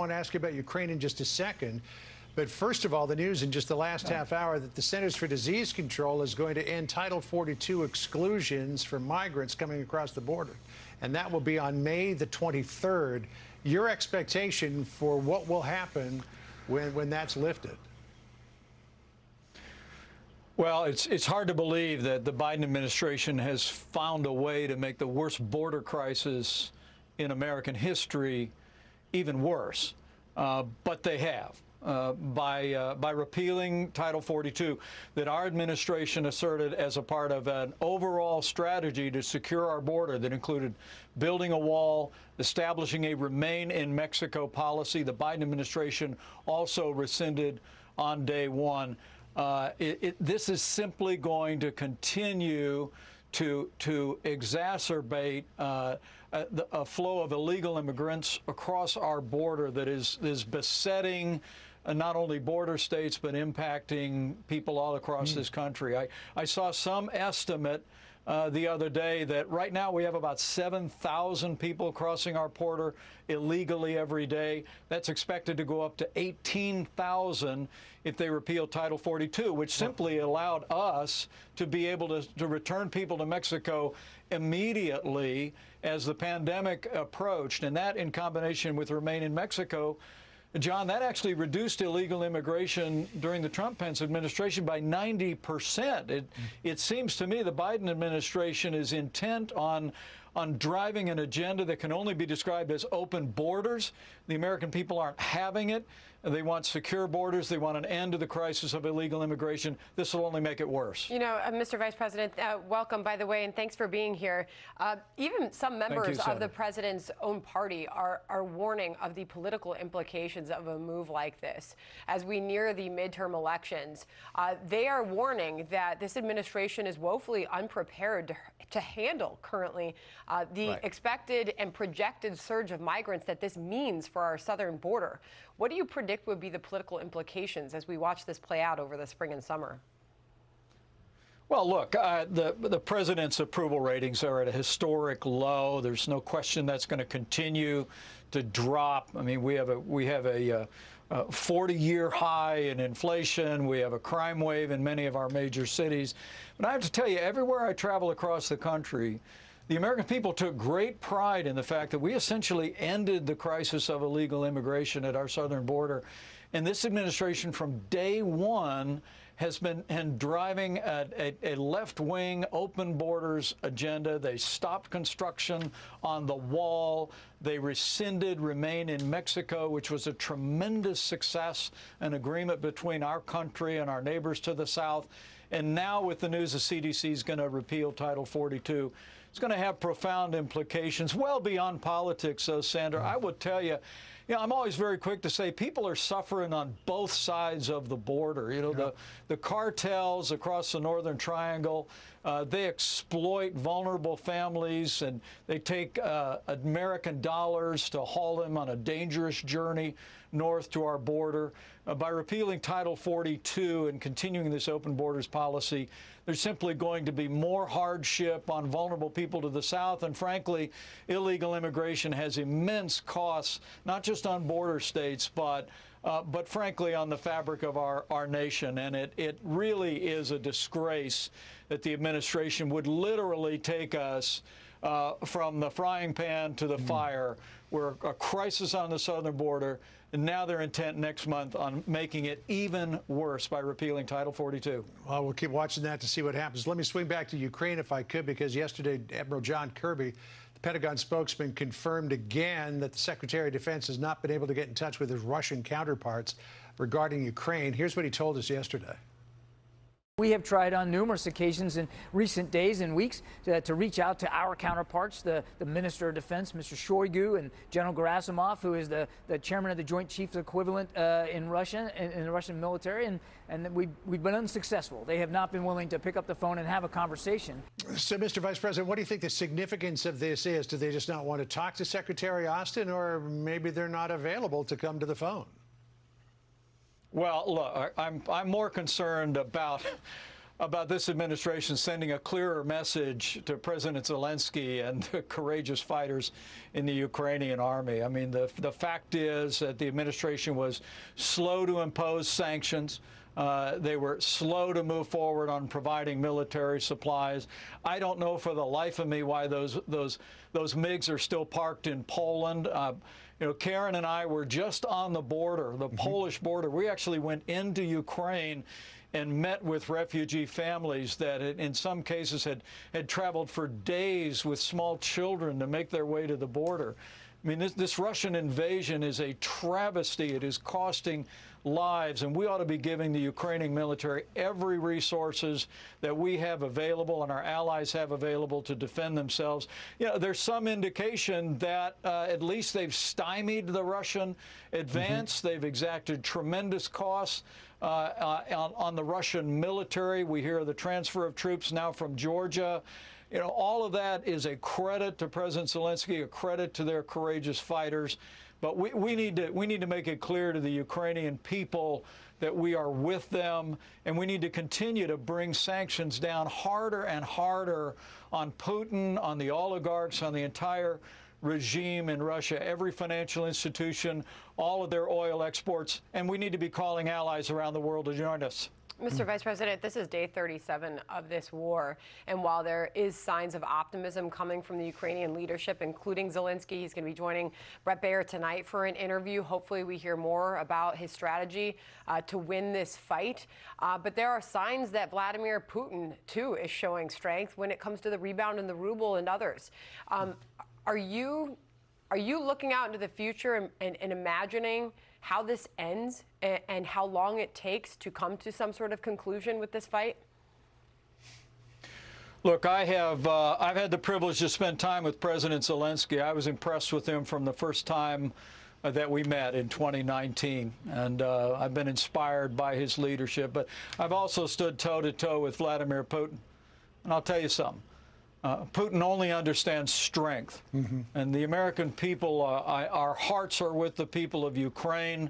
I want to ask you about Ukraine in just a second. But first of all, the news in just the last half hour that the Centers for Disease Control is going to end Title 42 exclusions for migrants coming across the border. And that will be on May the 23rd. Your expectation for what will happen when that's lifted? Well, it's hard to believe that the Biden administration has found a way to make the worst border crisis in American history even worse, but they have. By repealing Title 42 that our administration asserted as a part of an overall strategy to secure our border that included building a wall, establishing a Remain in Mexico policy. The Biden administration also rescinded on day one. This is simply going to continue to exacerbate a flow of illegal immigrants across our border that is besetting not only border states but impacting people all across this country. I saw some estimate the other day that right now we have about 7,000 people crossing our border illegally every day. That's expected to go up to 18,000 if they repeal Title 42, which simply allowed us to be able to return people to Mexico immediately as the pandemic approached. And that, in combination with Remain in Mexico, John, that actually reduced illegal immigration during the Trump-Pence administration by 90%. It seems to me the Biden administration is intent on driving an agenda that can only be described as open borders. The American people aren't having it. They want secure borders. They want an end to the crisis of illegal immigration. This will only make it worse. You know, Mr. Vice President, welcome, by the way, and thanks for being here. Even some members of the president's own party are warning of the political implications of a move like this. As we near the midterm elections, they are warning that this administration is woefully unprepared to handle currently the expected and projected surge of migrants that this means for our southern border. What do you predict would be the political implications as we watch this play out over the spring and summer? Well, look, the president's approval ratings are at a historic low. There's no question that's going to continue to drop. I mean, we have a 40-year high in inflation. We have a crime wave in many of our major cities. But I have to tell you, everywhere I travel across the country, the American people took great pride in the fact that we essentially ended the crisis of illegal immigration at our southern border. And this administration from day one has been driving a left-wing open borders agenda. They stopped construction on the wall. They rescinded Remain in Mexico, which was a tremendous success, an agreement between our country and our neighbors to the south. And now with the news the CDC is going to repeal Title 42, it's going to have profound implications well beyond politics, though, Sandra. I would tell you, I'm always very quick to say people are suffering on both sides of the border. You know, the cartels across the Northern Triangle, they exploit vulnerable families, and they take American dollars to haul them on a dangerous journey north to our border. By repealing Title 42 and continuing this open borders policy, there's simply going to be more hardship on vulnerable people to the south. And frankly, illegal immigration has immense costs, not just on border states, but frankly on the fabric of our nation. And it really is a disgrace that the administration would literally take us from the frying pan to the fire. We're a crisis on the southern border, and now they're intent next month on making it even worse by repealing Title 42. Well, we'll keep watching that to see what happens. Let me swing back to Ukraine if I could, because yesterday Admiral John Kirby, the Pentagon spokesman, confirmed again that the Secretary of Defense has not been able to get in touch with his Russian counterparts regarding Ukraine. Here's what he told us yesterday. We have tried on numerous occasions in recent days and weeks to reach out to our counterparts, the Minister of Defense, Mr. Shoigu, and General Gerasimov, who is the chairman of the Joint Chiefs equivalent in Russia, in the Russian military, and we've been unsuccessful. They have not been willing to pick up the phone and have a conversation. So, Mr. Vice President, what do you think the significance of this is? Do they just not want to talk to Secretary Austin, or maybe they're not available to come to the phone? Well, look, I'm more concerned about about this administration sending a clearer message to President Zelensky and the courageous fighters in the Ukrainian army. I mean, the fact is that the administration was slow to impose sanctions. They were slow to move forward on providing military supplies. I don't know for the life of me why those MiGs are still parked in Poland. You know, Karen and I were just on the border, the Polish border. We actually went into Ukraine and met with refugee families that in some cases had traveled for days with small children to make their way to the border. I mean, this Russian invasion is a travesty. It is costing lives, and we ought to be giving the Ukrainian military every resources that we have available and our allies have available to defend themselves. You know, there's some indication that at least they've stymied the Russian advance. They've exacted tremendous costs on the Russian military. We hear of the transfer of troops now from Georgia. You know, all of that is a credit to President Zelensky, a credit to their courageous fighters. But we need to make it clear to the Ukrainian people that we are with them, and we need to continue to bring sanctions down harder and harder on Putin, on the oligarchs, on the entire regime in Russia, every financial institution, all of their oil exports, and we need to be calling allies around the world to join us. Mr. Vice President, this is day 37 of this war, and while there is signs of optimism coming from the Ukrainian leadership, including Zelensky, he's going to be joining Bret Baier tonight for an interview. Hopefully we hear more about his strategy to win this fight. But there are signs that Vladimir Putin, too, is showing strength when it comes to the rebound in the ruble and others. Are you looking out into the future and imagining how this ends and how long it takes to come to some sort of conclusion with this fight? Look, I've had the privilege to spend time with President Zelensky. I was impressed with him from the first time that we met in 2019, and I've been inspired by his leadership. But I've also stood toe-to-toe with Vladimir Putin, and I'll tell you something. Putin only understands strength, and the American people, our hearts are with the people of Ukraine.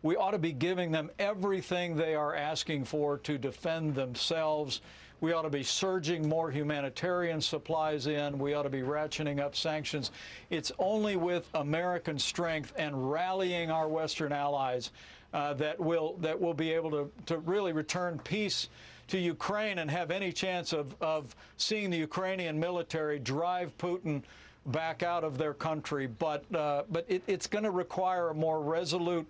We ought to be giving them everything they are asking for to defend themselves. We ought to be surging more humanitarian supplies in. We ought to be ratcheting up sanctions. It's only with American strength and rallying our Western allies that we'll be able to really return peace to Ukraine and have any chance of seeing the Ukrainian military drive Putin back out of their country. But it's going to require a more resolute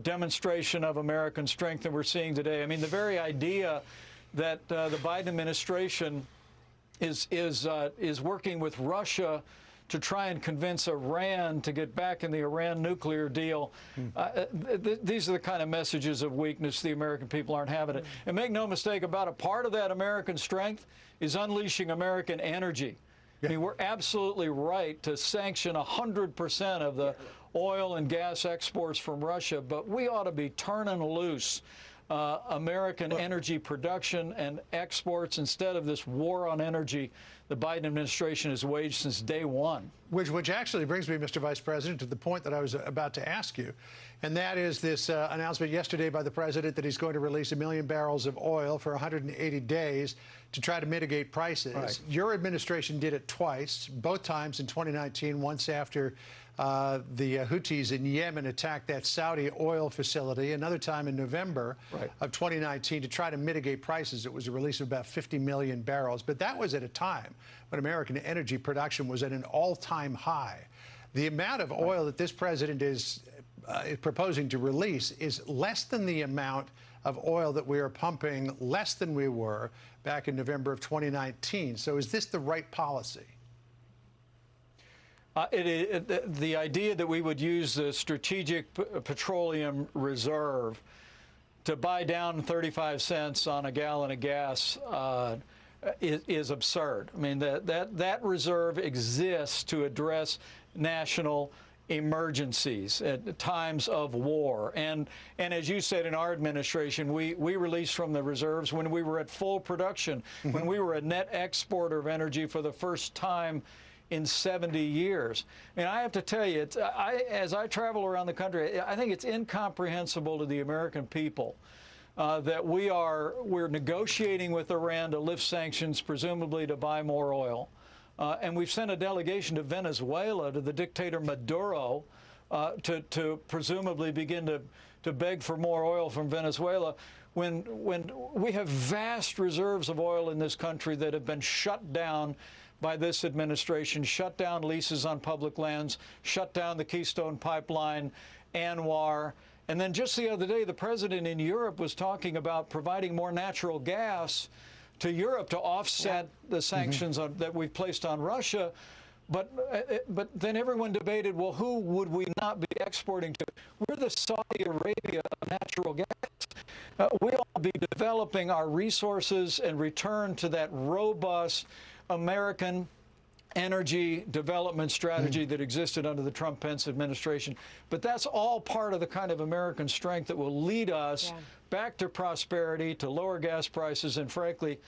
demonstration of American strength than we're seeing today. I mean, the very idea that the Biden administration is working with Russia to try and convince Iran to get back in the Iran nuclear deal. These are the kind of messages of weakness the American people aren't having it. And make no mistake about it, part of that American strength is unleashing American energy. I mean, we're absolutely right to sanction 100% of the oil and gas exports from Russia, but we ought to be turning loose American energy production and exports instead of this war on energy the Biden administration has waged since day one. Which actually brings me, Mr. Vice President, to the point that I was about to ask you, and that is this announcement yesterday by the president that he's going to release 1 million barrels of oil for 180 days to try to mitigate prices. Right. Your administration did it twice, both times in 2019, once after the Houthis in Yemen attacked that Saudi oil facility, another time in November of 2019 to try to mitigate prices. It was a release of about 50 million barrels, but that was at a time when American energy production was at an all-time high. The amount of oil that this president is proposing to release is less than the amount of oil that we are pumping, less than we were back in November of 2019. So is this the right policy? The idea that we would use the Strategic Petroleum Reserve to buy down 35 cents on a gallon of gas is absurd. I mean, that reserve exists to address national emergencies at times of war. And as you said, in our administration, we released from the reserves when we were at full production, when we were a net exporter of energy for the first time in 70 years. And I have to tell you, as I travel around the country, I think it's incomprehensible to the American people that we're negotiating with Iran to lift sanctions, presumably to buy more oil. And we've sent a delegation to Venezuela, to the dictator Maduro, to presumably begin to beg for more oil from Venezuela, when we have vast reserves of oil in this country that have been shut down by this administration, shut down leases on public lands, shut down the Keystone Pipeline, ANWR. And then just the other day, the president in Europe was talking about providing more natural gas to Europe to offset the sanctions that we've placed on Russia. But then everyone debated, well, who would we not be exporting to? We're the Saudi Arabia of natural gas. We ought to be developing our resources and return to that robust American energy development strategy that existed under the Trump-Pence administration. But that's all part of the kind of American strength that will lead us back to prosperity, to lower gas prices, and frankly,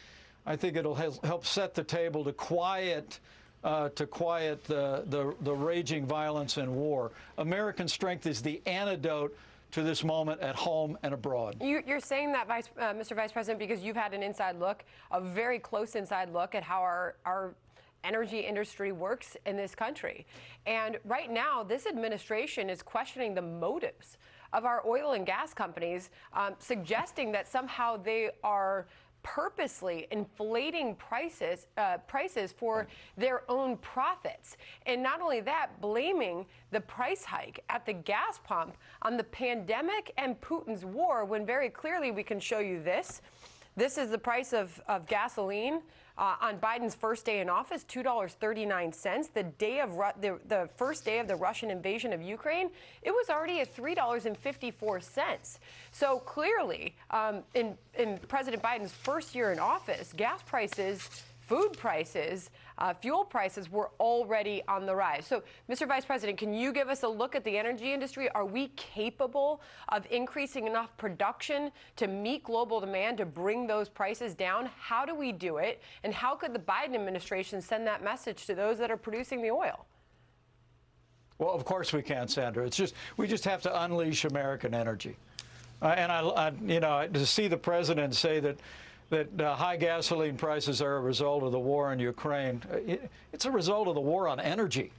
I think it'll help set the table to quiet the raging violence and war. American strength is the antidote to this moment at home and abroad. You're saying that, Mr. Vice President, because you've had an inside look, a very close inside look at how our energy industry works in this country. And right now, this administration is questioning the motives of our oil and gas companies, suggesting that somehow they are purposely inflating prices for their own profits. And not only that, blaming the price hike at the gas pump on the pandemic and Putin's war, when very clearly we can show you this. This is the price of gasoline on Biden's first day in office, $2.39. The first day of the Russian invasion of Ukraine, it was already at $3.54. So clearly, in President Biden's first year in office, gas prices, food prices, fuel prices were already on the rise. So, Mr. Vice President, can you give us a look at the energy industry? Are we capable of increasing enough production to meet global demand to bring those prices down? How do we do it? And how could the Biden administration send that message to those that are producing the oil? Well, of course we can, Sandra. We just have to unleash American energy. To see the president say that high gasoline prices are a result of the war in Ukraine, it's a result of the war on energy.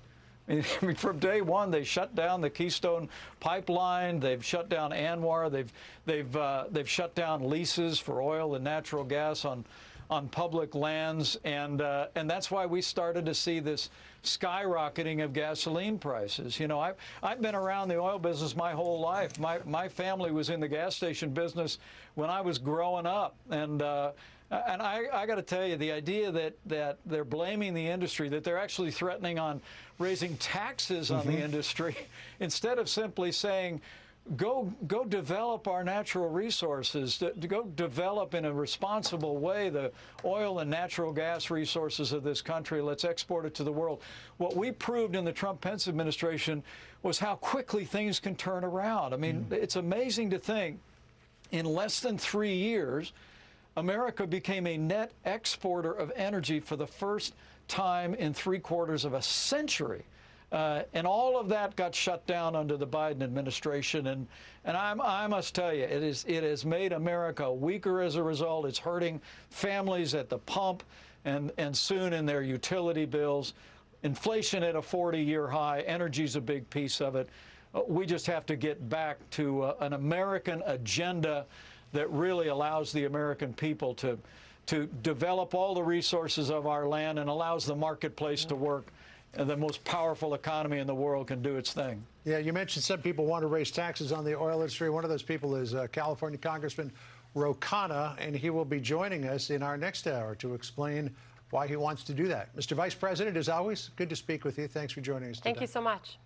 I mean, from day one, they shut down the Keystone Pipeline. They've shut down ANWR. They've shut down leases for oil and natural gas on public lands, and that's why we started to see this skyrocketing of gasoline prices. You know, I've been around the oil business my whole life. My family was in the gas station business when I was growing up, and I got to tell you, the idea that they're blaming the industry, that they're actually threatening on raising taxes on the industry, instead of simply saying, go develop our natural resources, to go develop in a responsible way the oil and natural gas resources of this country. Let's export it to the world. What we proved in the Trump-Pence administration was how quickly things can turn around. I mean, it's amazing to think in less than 3 years, America became a net exporter of energy for the first time in 3/4 of a century. And all of that got shut down under the Biden administration. And I must tell you, it has made America weaker as a result. It's hurting families at the pump and soon in their utility bills. Inflation at a 40-year high. Energy's a big piece of it. We just have to get back to an American agenda that really allows the American people to develop all the resources of our land and allows the marketplace to work. And the most powerful economy in the world can do its thing. Yeah, you mentioned some people want to raise taxes on the oil industry. One of those people is California Congressman Ro Khanna, and he will be joining us in our next hour to explain why he wants to do that. Mr. Vice President, as always, good to speak with you. Thanks for joining us today. Thank you so much.